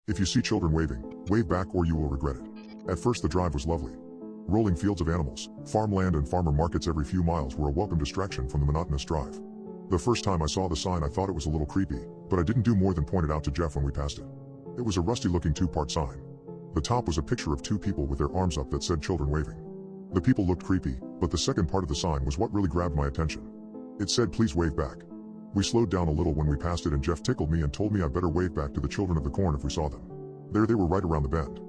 If you see children waving, wave back or you will regret it. At first the drive was lovely. Rolling fields of animals, farmland and farmer markets every few miles were a welcome distraction from the monotonous drive. The first time I saw the sign I thought it was a little creepy, but I didn't do more than point it out to Jeff when we passed it. It was a rusty-looking two-part sign. The top was a picture of two people with their arms up that said children waving. The people looked creepy, but the second part of the sign was what really grabbed my attention. It said please wave back. We slowed down a little when we passed it and Jeff tickled me and told me I better wave back to the children of the corn if we saw them. There they were right around the bend.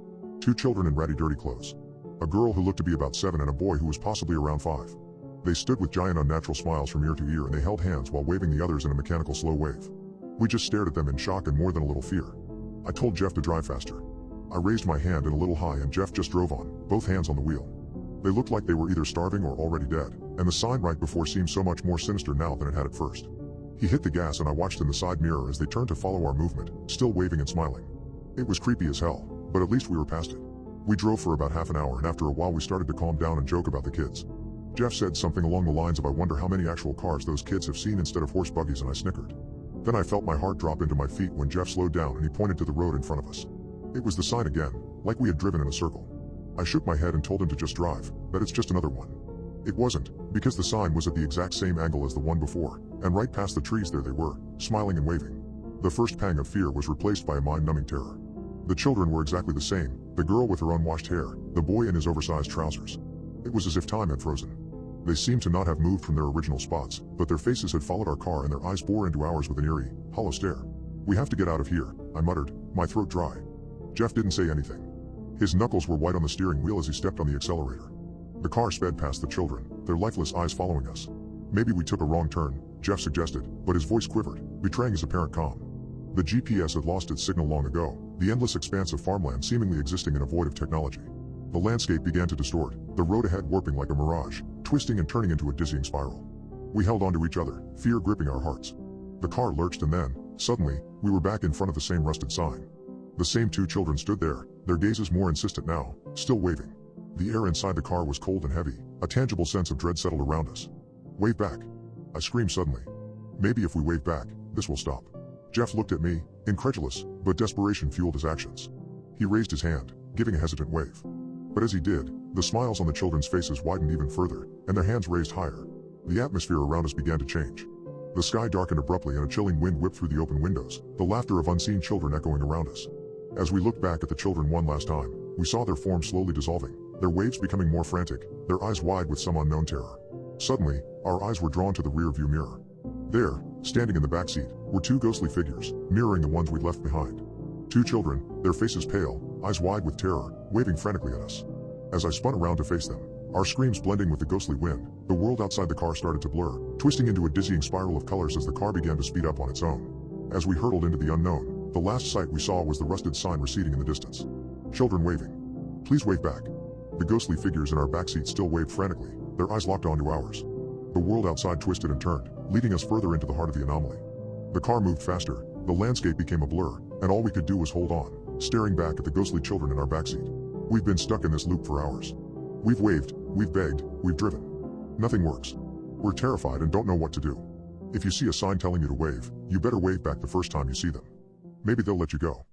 Two children in ratty dirty clothes. A girl who looked to be about 7 and a boy who was possibly around 5. They stood with giant unnatural smiles from ear to ear and they held hands while waving the others in a mechanical slow wave. We just stared at them in shock and more than a little fear. I told Jeff to drive faster. I raised my hand and a little high and Jeff just drove on, both hands on the wheel. They looked like they were either starving or already dead, and the sign right before seemed so much more sinister now than it had at first. He hit the gas and I watched in the side mirror as they turned to follow our movement, still waving and smiling. It was creepy as hell, but at least we were past it. We drove for about half an hour and after a while we started to calm down and joke about the kids. Jeff said something along the lines of I wonder how many actual cars those kids have seen instead of horse buggies and I snickered. Then I felt my heart drop into my feet when Jeff slowed down and he pointed to the road in front of us. It was the sign again, like we had driven in a circle. I shook my head and told him to just drive, that it's just another one. It wasn't, because the sign was at the exact same angle as the one before, and right past the trees there they were, smiling and waving. The first pang of fear was replaced by a mind-numbing terror. The children were exactly the same, the girl with her unwashed hair, the boy in his oversized trousers. It was as if time had frozen. They seemed to not have moved from their original spots, but their faces had followed our car and their eyes bore into ours with an eerie, hollow stare. We have to get out of here, I muttered, my throat dry. Jeff didn't say anything. His knuckles were white on the steering wheel as he stepped on the accelerator. The car sped past the children, their lifeless eyes following us. Maybe we took a wrong turn, Jeff suggested, but his voice quivered, betraying his apparent calm. The GPS had lost its signal long ago, the endless expanse of farmland seemingly existing in a void of technology. The landscape began to distort, the road ahead warping like a mirage, twisting and turning into a dizzying spiral. We held onto each other, fear gripping our hearts. The car lurched and then, suddenly, we were back in front of the same rusted sign. The same two children stood there, their gazes more insistent now, still waving. The air inside the car was cold and heavy, a tangible sense of dread settled around us. Wave back. I screamed suddenly. Maybe if we wave back, this will stop. Jeff looked at me, incredulous, but desperation fueled his actions. He raised his hand, giving a hesitant wave. But as he did, the smiles on the children's faces widened even further, and their hands raised higher. The atmosphere around us began to change. The sky darkened abruptly and a chilling wind whipped through the open windows, the laughter of unseen children echoing around us. As we looked back at the children one last time, we saw their forms slowly dissolving, their waves becoming more frantic, their eyes wide with some unknown terror. Suddenly, our eyes were drawn to the rear-view mirror. There, standing in the backseat, were two ghostly figures, mirroring the ones we'd left behind. Two children, their faces pale, eyes wide with terror, waving frantically at us. As I spun around to face them, our screams blending with the ghostly wind, the world outside the car started to blur, twisting into a dizzying spiral of colors as the car began to speed up on its own. As we hurtled into the unknown, the last sight we saw was the rusted sign receding in the distance. Children waving. Please wave back. The ghostly figures in our backseat still waved frantically, their eyes locked onto ours. The world outside twisted and turned, leading us further into the heart of the anomaly. The car moved faster, the landscape became a blur, and all we could do was hold on, staring back at the ghostly children in our backseat. We've been stuck in this loop for hours. We've waved, we've begged, we've driven. Nothing works. We're terrified and don't know what to do. If you see a sign telling you to wave, you better wave back the first time you see them. Maybe they'll let you go.